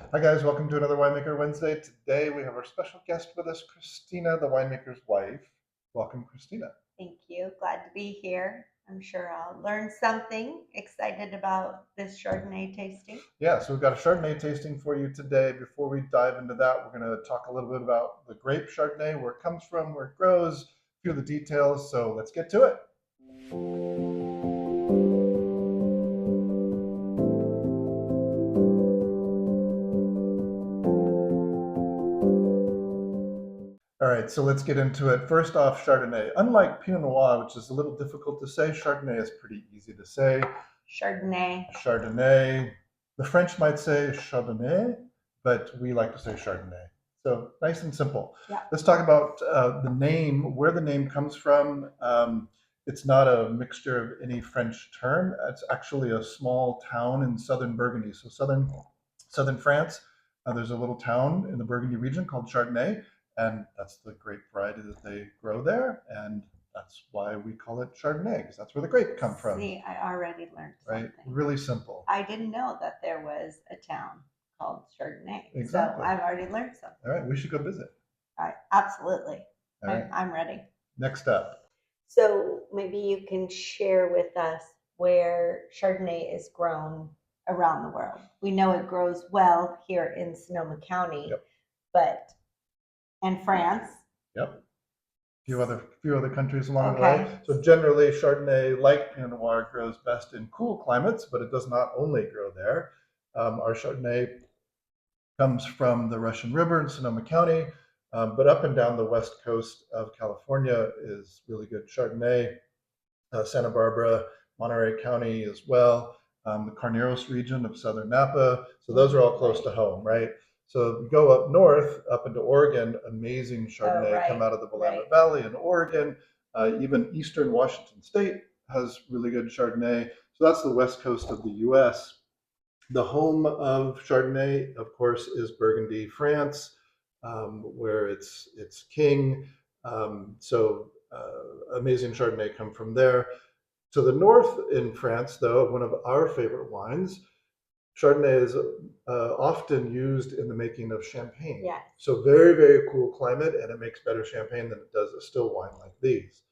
Hi guys, welcome to another Winemaker Wednesday. Today we have our special guest with us, Christina, the winemaker's wife. Welcome, Christina. Thank you. Glad to be here. I'm sure I'll learn something. Excited about this Chardonnay tasting. Yeah, so we've got a Chardonnay tasting for you today. Before we dive into that, we're going to talk a little bit about the grape Chardonnay, where it comes from, where it grows, a few of the details. So let's get to it. All right, so let's get into it. First off, Chardonnay. Unlike Pinot Noir, which is a little difficult to say, Chardonnay is pretty easy to say. Chardonnay. Chardonnay. The French might say Chardonnay, but we like to say Chardonnay. So nice and simple. Yeah. Let's talk about the name, where the name comes from. It's not a mixture of any French term. It's actually a small town in southern Burgundy. So southern France, there's a little town in the Burgundy region called Chardonnay, and that's the grape variety that they grow there. And that's why we call it Chardonnay, because that's where the grape come from. See, I already learned something. Right? Really simple. I didn't know that there was a town called Chardonnay. Exactly. So I've already learned something. All right, we should go visit. Absolutely. All right. I'm ready. Next up. So maybe you can share with us where Chardonnay is grown around the world. We know it grows well here in Sonoma County, Yep. but and France. Yep. Few other countries along the Okay. way. So generally, Chardonnay, like Pinot Noir, grows best in cool climates, but it does not only grow there. Our Chardonnay comes from the Russian River in Sonoma County, but up and down the west coast of California is really good Chardonnay. Santa Barbara, Monterey County as well, the Carneros region of southern Napa. So those are all close to home, right? So if you go up north, up into Oregon, amazing Chardonnay come out of the Willamette Valley in Oregon. Even eastern Washington State has really good Chardonnay. So that's the west coast of the U.S. The home of Chardonnay, of course, is Burgundy, France, where it's king. Amazing Chardonnay come from there. To the north in France, though, one of our favorite wines, Chardonnay is often used in the making of champagne. Yeah. So very, very cool climate, and it makes better champagne than it does a still wine like these.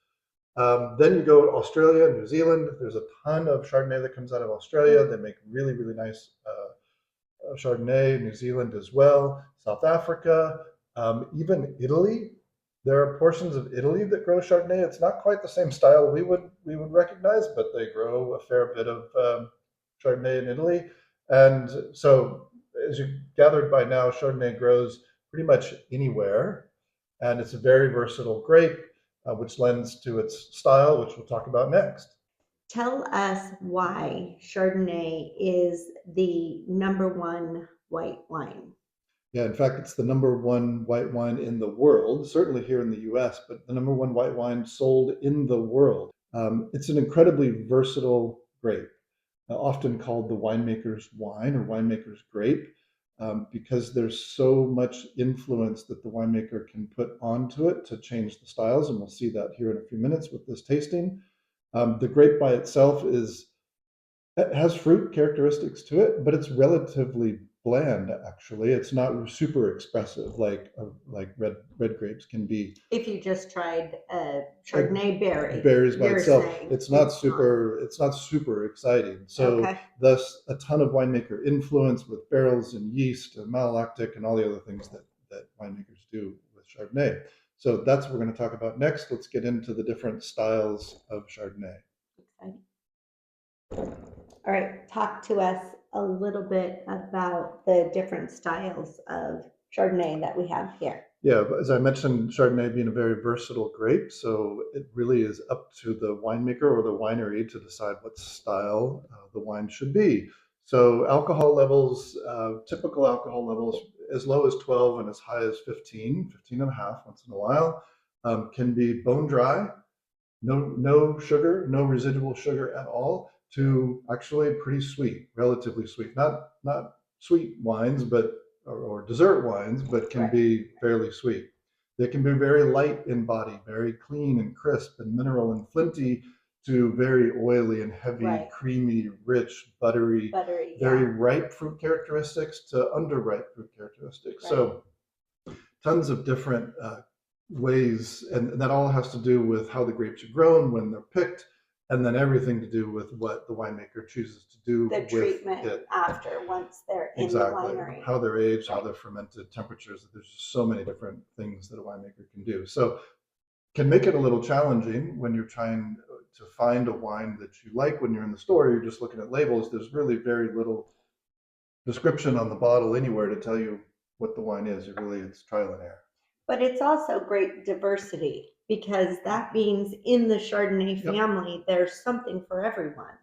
Then you go to Australia, New Zealand. There's a ton of Chardonnay that comes out of Australia. They make really, really nice Chardonnay, New Zealand as well, South Africa, even Italy. There are portions of Italy that grow Chardonnay. It's not quite the same style we would recognize, but they grow a fair bit of Chardonnay in Italy. And so, as you gathered by now, Chardonnay grows pretty much anywhere, and it's a very versatile grape, which lends to its style, which we'll talk about next. Tell us why Chardonnay is the number one white wine. Yeah, in fact, it's the number one white wine in the world, certainly here in the US, but the number one white wine sold in the world. It's an incredibly versatile grape, often called the winemaker's wine or winemaker's grape, because there's so much influence that the winemaker can put onto it to change the styles. And we'll see that here in a few minutes with this tasting. The grape by itself it has fruit characteristics to it, but it's relatively bland. Actually, it's not super expressive like red grapes can be. If you just tried a Chardonnay berry, Berries by itself, saying it's not super exciting. So Okay. thus a ton of winemaker influence with barrels and yeast and malolactic and all the other things that winemakers do with Chardonnay. So that's what we're going to talk about next. Let's get into the different styles of Chardonnay. Exciting. All right, talk to us a little bit about the different styles of Chardonnay that we have here. Yeah, as I mentioned, Chardonnay being a very versatile grape, so it really is up to the winemaker or the winery to decide what style the wine should be. So alcohol levels, typical alcohol levels, as low as 12 and as high as 15, 15 and a half once in a while, can be bone dry, no sugar, no residual sugar at all, to actually pretty sweet, relatively sweet. Not sweet wines, but or dessert wines, but can be fairly sweet. They can be very light in body, very clean and crisp and mineral and flinty, to very oily and heavy, Right. creamy, rich, buttery, Buttery, very yeah. ripe fruit characteristics to underripe fruit characteristics. Right. So tons of different ways, and that all has to do with how the grapes are grown, when they're picked, and then everything to do with what the winemaker chooses to do The with treatment it. after, once they're in the Exactly. winery. How they're aged, how Right. they're fermented, temperatures. There's just so many different things that a winemaker can do. So can make it a little challenging when you're trying to find a wine that you like. When you're in the store, you're just looking at labels. There's really very little description on the bottle anywhere to tell you what the wine is. It's trial and error. But it's also great diversity, because that means in the Chardonnay Yep. family, there's something for everyone.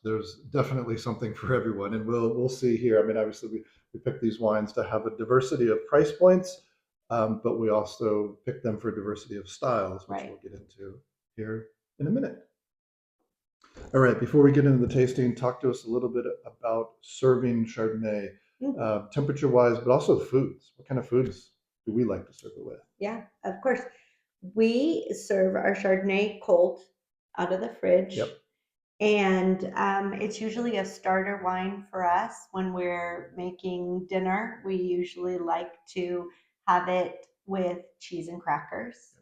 There's definitely something for everyone, and we'll see here. I mean, obviously, we pick these wines to have a diversity of price points, but we also pick them for diversity of styles, which Right. we'll get into here in a minute. All right, before we get into the tasting, talk to us a little bit about serving Chardonnay, temperature-wise, but also foods. What kind of foods do we like to serve it with? Yeah, of course. We serve our Chardonnay cold out of the fridge. Yep. And it's usually a starter wine for us when we're making dinner. We usually like to have it with cheese and crackers.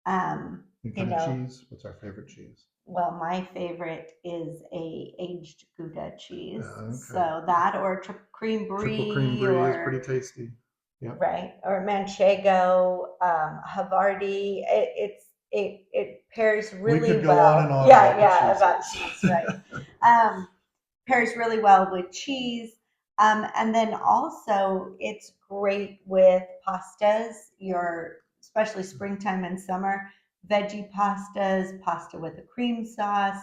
What kind of cheese? What's our favorite cheese? Well, my favorite is a aged Gouda cheese. Okay. So that, or triple cream brie, is pretty tasty. Yeah. Right. Or Manchego, Havarti. It pairs really well. We could go on and on about cheese, right. Pairs really well with cheese. And then also it's great with pastas, especially springtime and summer, veggie pastas, pasta with a cream sauce.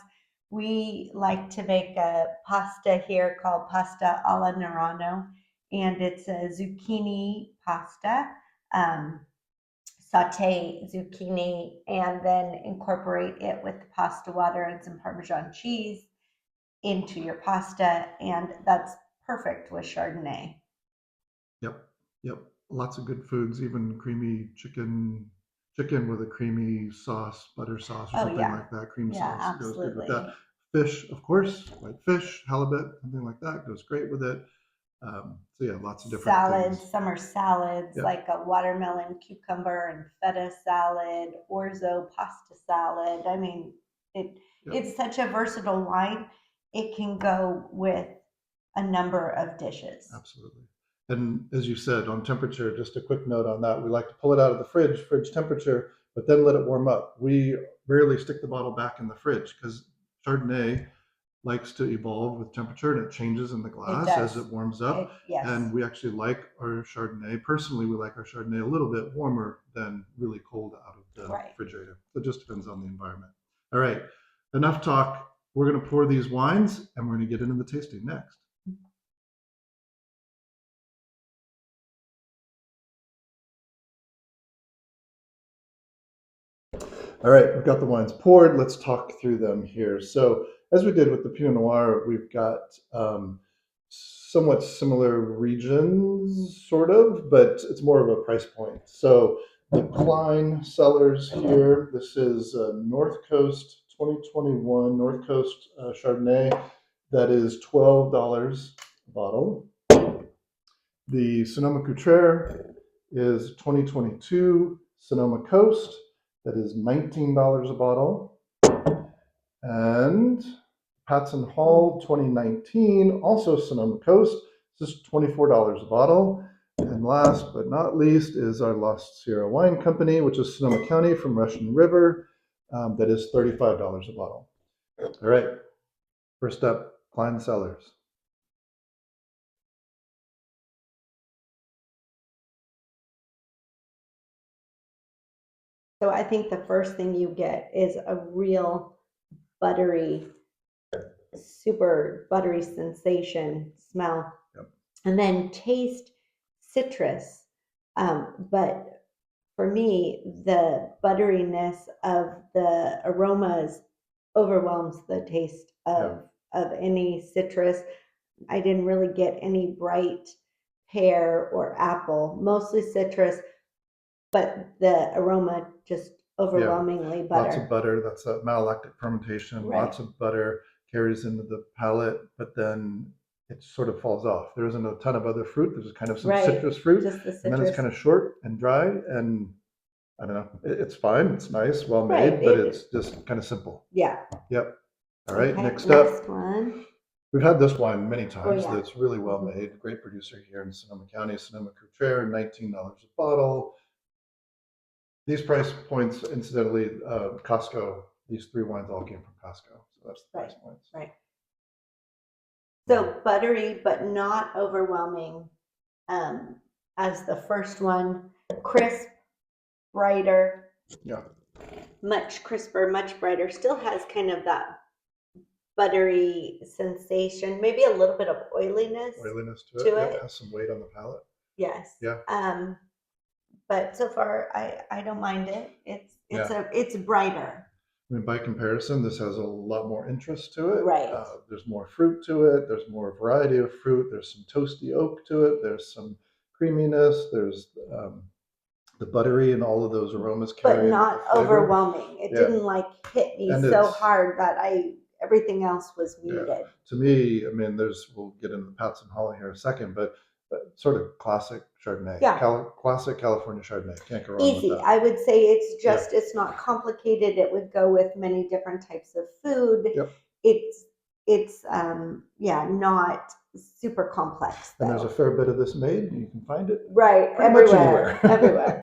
We like to make a pasta here called pasta alla Nerano, and it's a zucchini pasta. Saute zucchini and then incorporate it with the pasta water and some Parmesan cheese into your pasta, and that's perfect with Chardonnay. Yep. Lots of good foods, even creamy chicken with a creamy sauce, butter sauce or something like that. Cream sauce absolutely. Goes good with that. Fish, of course, white fish, halibut, something like that goes great with it. So yeah, lots of different salads, things. summer salads, like a watermelon, cucumber, and feta salad, orzo pasta salad. I mean, it's such a versatile wine. It can go with a number of dishes. Absolutely. And as you said, on temperature, just a quick note on that. We like to pull it out of the fridge temperature, but then let it warm up. We rarely stick the bottle back in the fridge because Chardonnay likes to evolve with temperature, and it changes in the glass as it warms up. Yes. And we actually like our Chardonnay. Personally, we like our Chardonnay a little bit warmer than really cold out of the refrigerator. So it just depends on the environment. All right, enough talk. We're going to pour these wines, and we're going to get into the tasting next. All right, we've got the wines poured. Let's talk through them here. So as we did with the Pinot Noir, we've got somewhat similar regions, sort of, but it's more of a price point. So the Klein Cellars here, this is North Coast 2021 North Coast Chardonnay. That is $12 a bottle. The Sonoma Cutrer is 2022 Sonoma Coast. That is $19 a bottle. And Patson Hall 2019, also Sonoma Coast. This is $24 a bottle. And last but not least is our Lost Sierra Wine Company, which is Sonoma County from Russian River. That is $35 a bottle. All right. First up, Klein Cellars. So I think the first thing you get is a real buttery, super buttery sensation, smell, and then taste citrus. But for me, the butteriness of the aromas overwhelms the taste of any citrus. I didn't really get any bright pear or apple, mostly citrus, but the aroma just overwhelmingly Lots of butter. butter. That's a malolactic fermentation. Right. Lots of butter carries into the palate, but then it sort of falls off. There isn't a ton of other fruit. There's kind of some Right. citrus fruit, Just the and then it's citrus. kind of short and dry. And I don't know. It's fine. It's nice, well Right, made, but it's just kind of simple. Yeah. Yep. All right. Okay, Next up, next one. we've had this wine many times. Oh, yeah. That's really well made. Great producer here in Sonoma County, Sonoma County, $19 a bottle. These price points, incidentally, Costco, these 3 wines all came from Costco. So that's the price points. Right. So buttery, but not overwhelming. As the first one, crisp, brighter. Yeah. Much crisper, much brighter. Still has kind of that buttery sensation, maybe a little bit of oiliness. Oiliness to To it. it. It has some weight on the palate. Yes. Yeah. But so far I don't mind it. Yeah. It's brighter. I mean, by comparison, this has a lot more interest to it. Right. There's more fruit to it. There's more variety of fruit. There's some toasty oak to it. There's some creaminess. There's the buttery and all of those aromas carry. But not overwhelming. It didn't like hit me And so hard that everything else was muted. Yeah. To me, I mean, we'll get into the Pats and Holly here in a second, but sort of classic Chardonnay. Yeah. Classic California Chardonnay. Can't go wrong Easy. with that. I would say it's not complicated. It would go with many different types of food. Yep. It's not super complex though. And there's a fair bit of this made. You can find it right pretty much everywhere. Everywhere.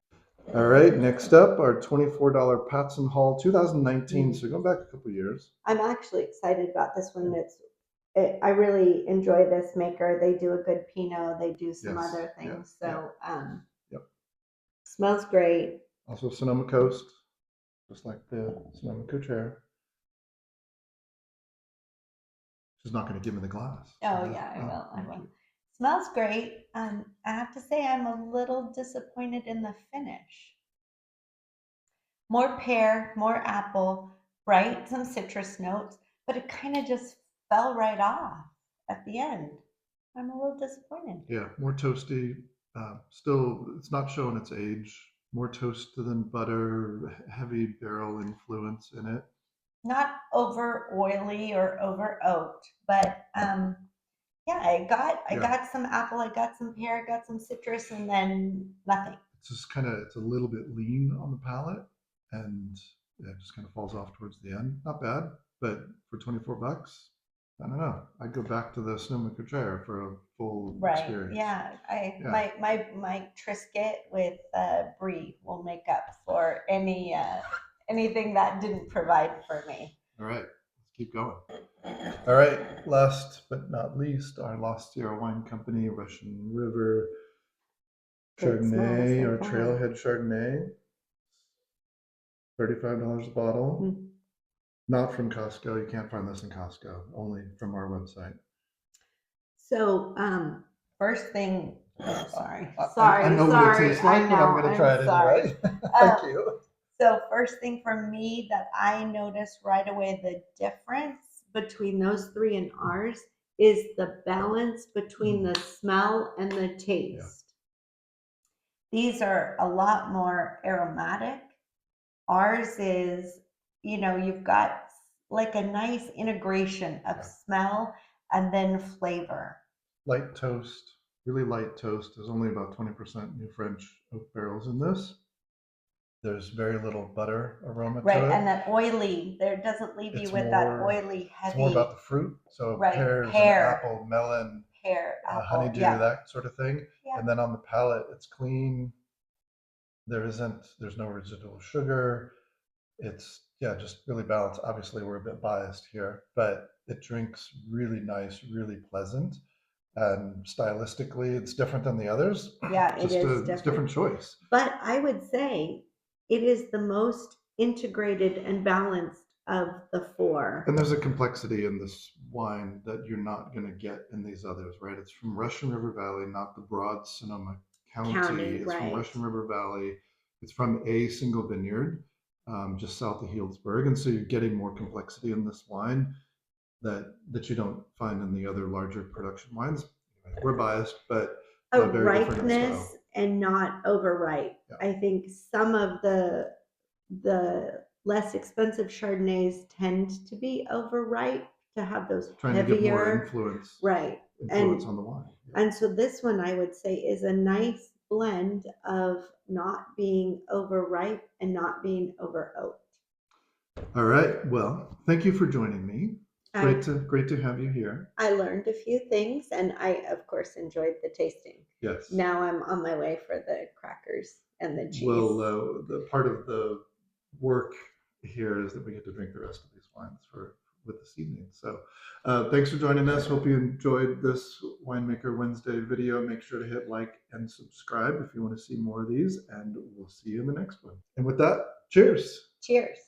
All right, next up, our $24 Pats and Hall 2019. So going back a couple years. I'm actually excited about this one. I really enjoy this maker. They do a good Pinot. They do some other things. Smells great. Also Sonoma Coast, just like the Sonoma County. She's not going to give me the glass. Oh yeah, I will. Smells great. I have to say I'm a little disappointed in the finish. More pear, more apple, bright, some citrus notes, but it kind of just fell right off at the end. I'm a little disappointed. Yeah, more toasty. Still, it's not showing its age. More toast than butter, heavy barrel influence in it. Not over oily or over oaked, but I got some apple, I got some pear, I got some citrus, and then nothing. It's just it's a little bit lean on the palate, and it just kind of falls off towards the end. Not bad, but for $24, I don't know. I'd go back to the Sonoma County for a full experience. Yeah. My Triscuit with Brie will make up for anything that didn't provide for me. All right, let's keep going. All right, last but not least, our Lost Sierra Wine Company, Russian River Chardonnay, or Trailhead Chardonnay, $35 a bottle. Mm-hmm. Not from Costco. You can't find this in Costco, only from our website. So, first thing, sorry. I know what it tastes like, but I'm going to try it anyway. Thank you. So first thing for me that I noticed right away, the difference between those 3 and ours is the balance between the smell and the taste. Yeah. These are a lot more aromatic. Ours is, you've got like a nice integration of smell and then flavor. Light toast, really light toast. There's only about 20% New French oak barrels in this. There's very little butter aroma to it. Right, and that oily, there doesn't leave you with that oily, heavy. It's more about the fruit, so pears, and apple, melon, honeydew, that sort of thing. Yeah. And then on the palate, it's clean. There's no residual sugar. It's just really balanced. Obviously, we're a bit biased here, but it drinks really nice, really pleasant. And stylistically, it's different than the others. Yeah, it is different. It's a different choice. But I would say it is the most integrated and balanced of the 4. And there's a complexity in this wine that you're not going to get in these others, right? It's from Russian River Valley, not the broad Sonoma County. It's from Russian River Valley. It's from a single vineyard, just south of Healdsburg. And so you're getting more complexity in this wine that you don't find in the other larger production wines. We're biased, but a ripeness and not overripe. Yeah. I think some of the the less expensive Chardonnays tend to be overripe, to have those Trying to get more heavier, influence right? on And the wine. and so this one, I would say, is a nice blend of not being overripe and not being over oaked. All right. Well, thank you for joining me. Great to have you here. I learned a few things, and I, of course, enjoyed the tasting. Yes. Now I'm on my way for the crackers and the cheese. Well, the part of the work here is that we get to drink the rest of these wines with this evening. So thanks for joining us. Hope you enjoyed this Winemaker Wednesday video. Make sure to hit like and subscribe if you want to see more of these, and we'll see you in the next one. And with that, cheers. Cheers.